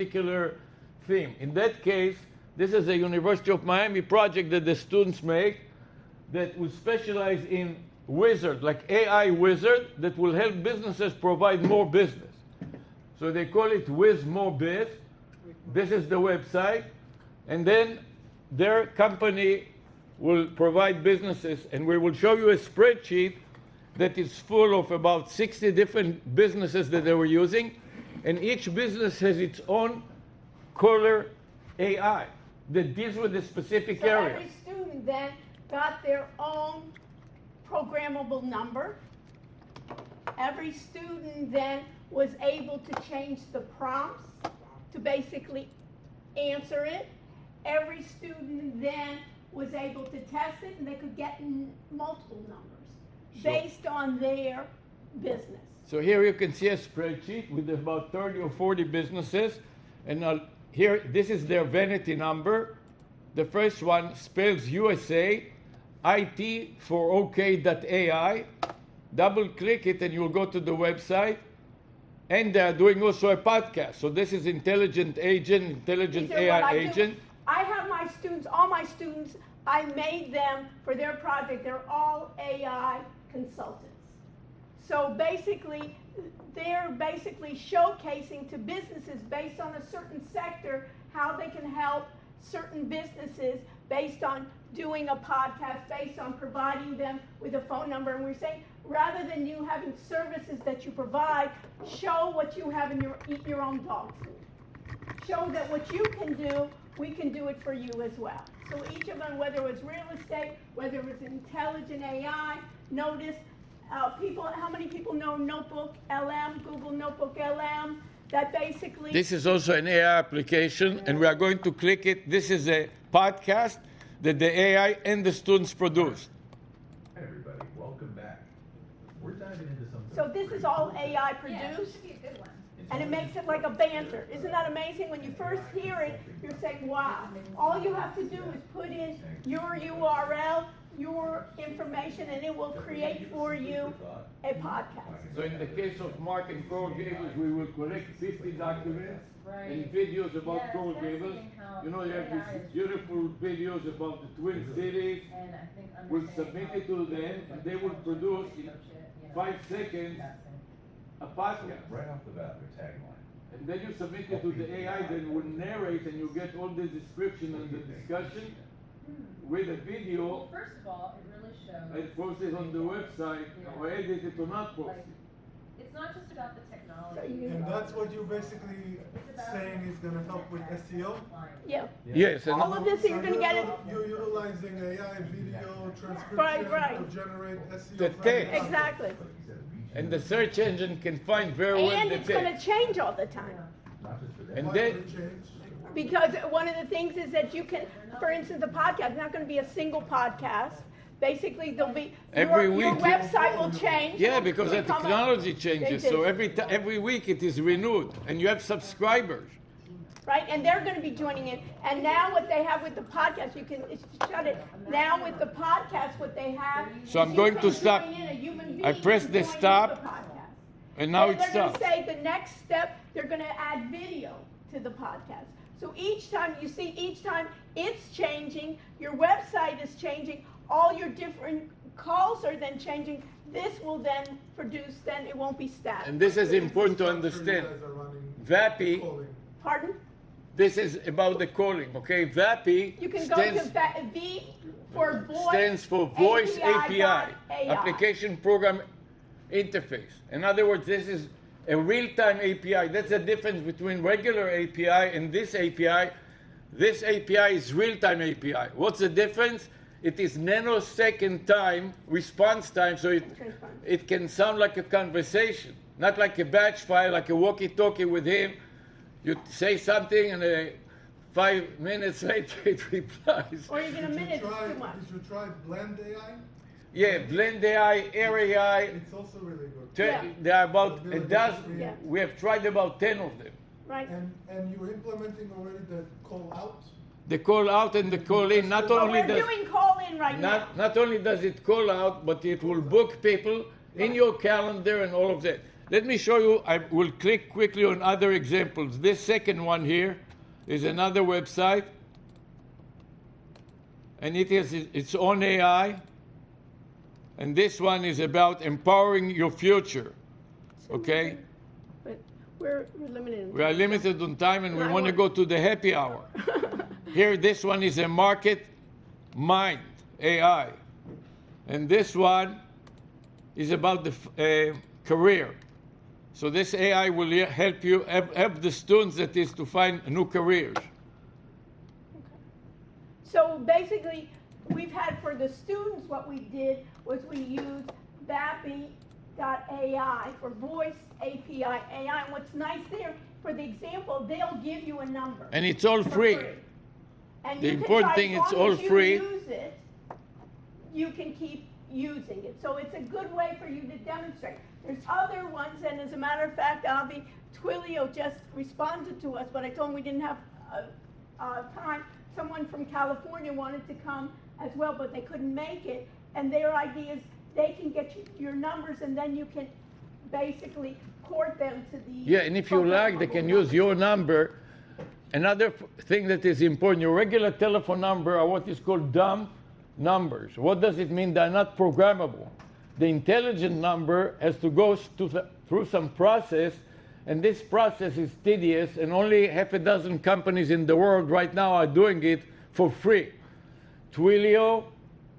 particular theme. In that case, this is a University of Miami project that the students make that will specialize in wizard, like AI wizard, that will help businesses provide more business. So they call it Wiz More Biz. This is the website. And then their company will provide businesses, and we will show you a spreadsheet that is full of about 60 different businesses that they were using, and each business has its own caller AI that deals with a specific area. Every student then got their own programmable number. Every student then was able to change the prompts to basically answer it. Every student then was able to test it, and they could get multiple numbers based on their business. So here you can see a spreadsheet with about 30 or 40 businesses, and here, this is their vanity number. The first one spells USA, IT for OK.ai. Double click it and you'll go to the website. And they're doing also a podcast. So this is intelligent agent, intelligent AI agent. I have my students, all my students, I made them for their project. They're all AI consultants. So basically, they're basically showcasing to businesses based on a certain sector how they can help certain businesses based on doing a podcast, based on providing them with a phone number. And we're saying, rather than you having services that you provide, show what you have in your eat your own dog food. Show that what you can do, we can do it for you as well. So each of them, whether it was real estate, whether it was intelligent AI, notice people, how many people know Notebook LM, Google Notebook LM, that basically... This is also an AI application, and we are going to click it. This is a podcast that the AI and the students produced. Hey everybody, welcome back. We're diving into something. So this is all AI produced, and it makes it like a banter. Isn't that amazing? When you first hear it, you're saying, wow. All you have to do is put in your URL, your information, and it will create for you a podcast. So in the case of Mark and Coral Gables, we will collect 50 documents and videos about Coral Gables. You know, you have these beautiful videos about the Twin Cities. We'll submit it to them, and they will produce in 5 seconds a podcast. Right off the bat, their tagline. And then you submit it to the AI, then will narrate, and you get all the description and the discussion with a video. Well, first of all, it really shows. And post it on the website, or edit it or not post it. It's not just about the technology. And that's what you're basically saying is going to help with SEO? Yeah. Yes, and All of this, you're going to get it. You're utilizing AI video transcription Right. to generate SEO. The text. Exactly. and the search engine can find very well And the it's going text. to change all the time. And Why then would it change? Because one of the things is that you can, for instance, a podcast, it's not going to be a single podcast. Basically, there'll be, Every your week- website will change. yeah, because the Become a- technology changes, so They every week it is renewed, and you have subscribers. Right, and they're going to be joining in. And now what they have with the podcast, you can shut it. Now with the podcast, what they have. So I'm is going you to can stop. join in, a human being I press can the join in stop, the podcast. And now Then it they're going stops. to say the next step, they're going to add video to the podcast. So each time, you see, each time it's changing, your website is changing, all your different calls are then changing. This will then produce, then it won't be static. And this is important to understand. You guys are running VAPI, calling. Pardon? this is about the calling, okay? VAPI You can go to stands, V for voice. stands for Voice API, API. Application Program Interface. In other words, this is a real-time API. That's the difference between regular API and this API. This API is real-time API. What's the difference? It is nanosecond time, response time, so it can sound like a conversation, not like a batch file, like a walkie-talkie with him. You say something and 5 minutes later it replies. Or even a minute is too much. Did you try Blend AI? Yeah, Blend AI, Air AI, It's also really good. Yeah. there are about a dozen. Yeah. We have tried about 10 of them. Right. And you're implementing already the call out? The call out and the call in, not But only we're does doing call-in right now. not only does it call out, but it will book people in your calendar and all of that. Let me show you. I will click quickly on other examples. This second one here is another website, and it has its own AI. And this one is about empowering your future. Okay? But we're limited. We are limited on time, and we Right. want to go to the happy hour. Here, this one is a market mind, AI. And this one is about the career. So this AI will help you, help the students, that is, to find new careers. So basically, we've had for the students, what we did was we used BAPI.ai for voice API AI. And what's nice there, for the example, they'll give you a number. And it's all for free. And The you can important try, thing, as it's long all as you free. use it, you can keep using it. So it's a good way for you to demonstrate. There's other ones, and as a matter of fact, Avi Twilio just responded to us, but I told him we didn't have time. Someone from California wanted to come as well, but they couldn't make it. And their idea is they can get you your numbers, and then you can basically court them to the. Yeah, and if you like, they can use your number. Another thing that is important, your regular telephone number are what is called dumb numbers. What does it mean? They're not programmable. The intelligent number has to go through some process, and this process is tedious, and only half a dozen companies in the world right now are doing it for free. Twilio,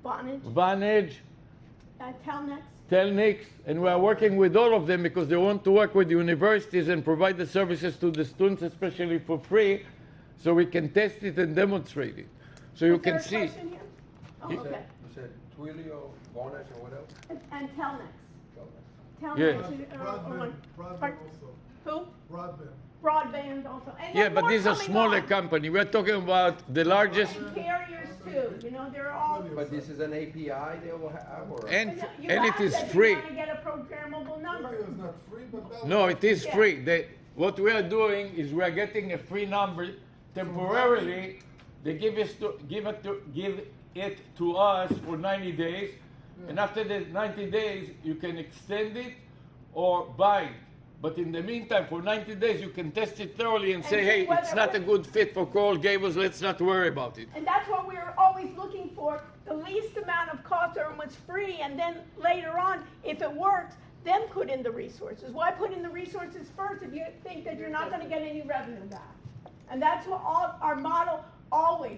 Vonage, Telnet. Telnix, and we are working with all of them because they want to work with universities and provide the services to the students, especially for free, so we can test it and demonstrate it. So you Was there can a see. question here? Oh, You- okay. You said Twilio, Vonage, and what else? And Telnet. Telnet. Yes. Broadband, broadband Pardon? also. Who? Broadband. Broadband also. And Yeah, there but more these are coming smaller on. companies. We're talking about the largest. And carriers too, you know, they're all. But this is an API they will have, or? And You it asked is if you free. want to get a programmable number. Twilio is not free, but that No, one- it is Yeah. free. What we are doing is we are getting a free number temporarily. They give it to us for 90 days, and after the 90 days, you can extend it or buy it. But in the meantime, for 90 days, you can test it thoroughly and say, see hey, whether it's not a good fit for Coral Gables. Let's not worry about it. And that's what we're always looking for, the least amount of cost or what's free, and then later on, if it works, then put in the resources. Why put in the resources first if you think that you're not going to get any revenue back? And that's what our model always,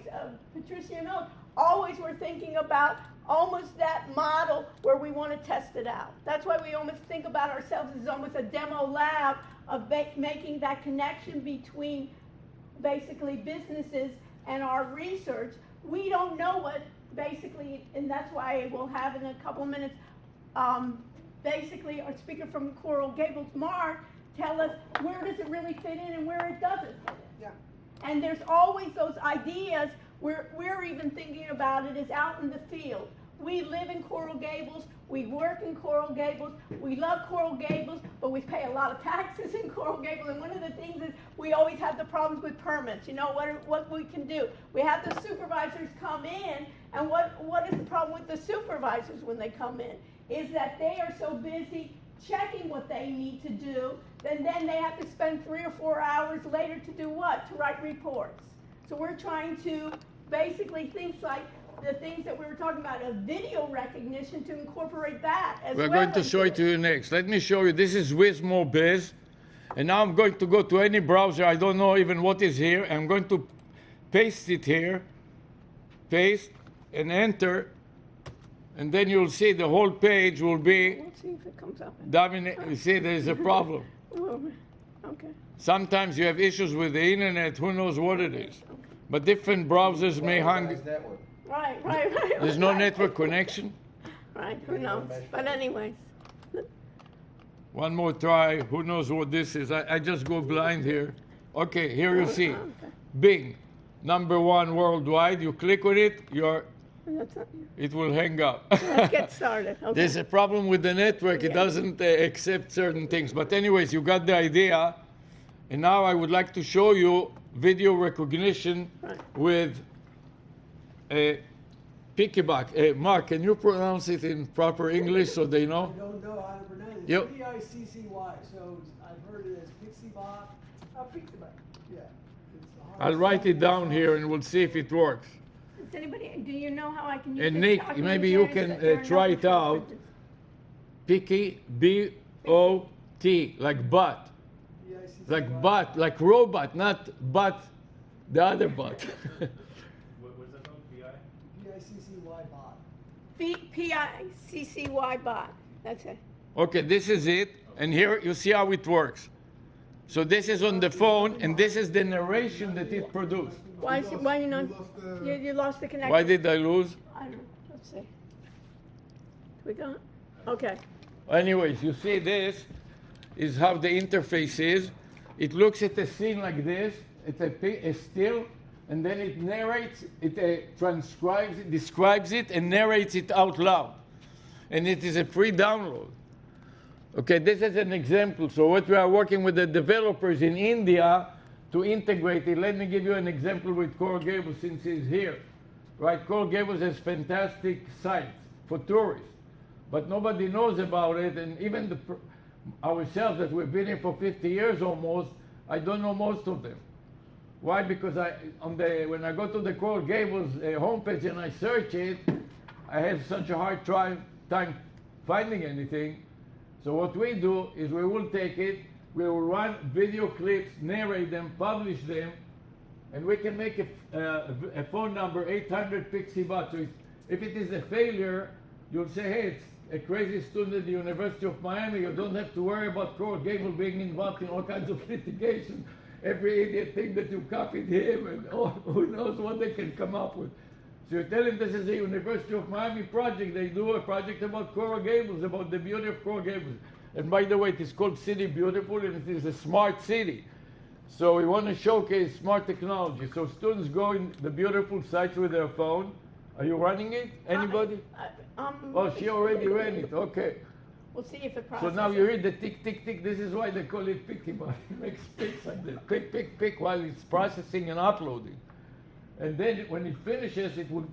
Patricia knows, always we're thinking about almost that model where we want to test it out. That's why we almost think about ourselves as almost a demo lab of making that connection between basically businesses and our research. We don't know what basically, and that's why we'll have in a couple minutes, basically our speaker from Coral Gables, Mark, tell us where does it really fit in and where it doesn't fit in. Yeah. And there's always those ideas. We're even thinking about it is out in the field. We live in Coral Gables. We work in Coral Gables. We love Coral Gables, but we pay a lot of taxes in Coral Gables. And one of the things is we always have the problems with permits. You know what we can do? We have the supervisors come in, and what is the problem with the supervisors when they come in? Is that they are so busy checking what they need to do, and then they have to spend 3 or 4 hours later to do what? To write reports. So we're trying to basically things like the things that we were talking about, a video recognition, to incorporate that as We're well. going to show it to you next. Let me show you. This is Wismo Biz. And now I'm going to go to any browser. I don't know even what is here. I'm going to paste it here. Paste and enter. And then you'll see the whole page will be Let's see if it comes up. dominated. You see, there's a problem. Okay. Sometimes you have issues with the internet. Who knows what it is? But different browsers may hang. Organized network. Right. There's no right. network connection. Right, who knows? But anyways, One more try. Who knows what this is? I just go blind here. Okay, here you see. Bing, #1 worldwide. You click on it, that's not, it will hang up. let's get started. Okay. There's a problem with the network. It Yeah. doesn't accept certain things. But anyways, you got the idea. And now I would like to show you video recognition Right. with Pickyback. Mark, can you pronounce it in proper English so they know? I don't know how to pronounce it. Yep. P-I-C-C-Y, so I've heard it as Pixie-bot. Pixie-bot. Yeah. It's hard I'll write it to down say. here and we'll see if it works. Does anybody, do you know how I can use And this Nick, document maybe here you to can set- there are no try it control out. sentence. Picky, B-O-T, like butt. P-I-C-C-Y. Like butt, like robot, not butt, the other butt. What's that called? BI? P-I-C-C-Y bot. P-I-C-C-Y bot, that's it. Okay, this is it, and here you see how it works. So this is on the phone, and this is the narration that it produced. Why you not, lost the- you lost the connection? Why did I lose? I don't know, let's see. We don't, okay. Anyways, you see this is how the interface is. It looks at a scene like this, it's a still, and then it narrates, it transcribes it, describes it, and narrates it out loud. And it is a free download. Okay, this is an example. So what we are working with the developers in India to integrate it. Let me give you an example with Coral Gables since he's here. Right, Coral Gables has fantastic sites for tourists, but nobody knows about it, and even ourselves that we've been here for 50 years almost, I don't know most of them. Why? Because when I go to the Coral Gables homepage and I search it, I have such a hard time finding anything. So what we do is we will take it, we will run video clips, narrate them, publish them, and we can make a phone number, 800 Pixie-bot. So if it is a failure, you'll say, hey, it's a crazy student at the University of Miami. You don't have to worry about Coral Gables being involved in all kinds of litigation. Every idiot thing that you copied him, and who knows what they can come up with. So you tell him this is a University of Miami project. They do a project about Coral Gables, about the beauty of Coral Gables. And by the way, it is called City Beautiful, and it is a smart city. So we want to showcase smart technology. So students go in the beautiful sites with their phone. Are you running it? Anybody? Oh, she already ran it. Okay. We'll see if it So processes. now you hear the tick, tick, tick. This is why they call it Pixie-bot. It makes ticks like this. Pick, pick, pick while it's processing and uploading. And then when it finishes, it will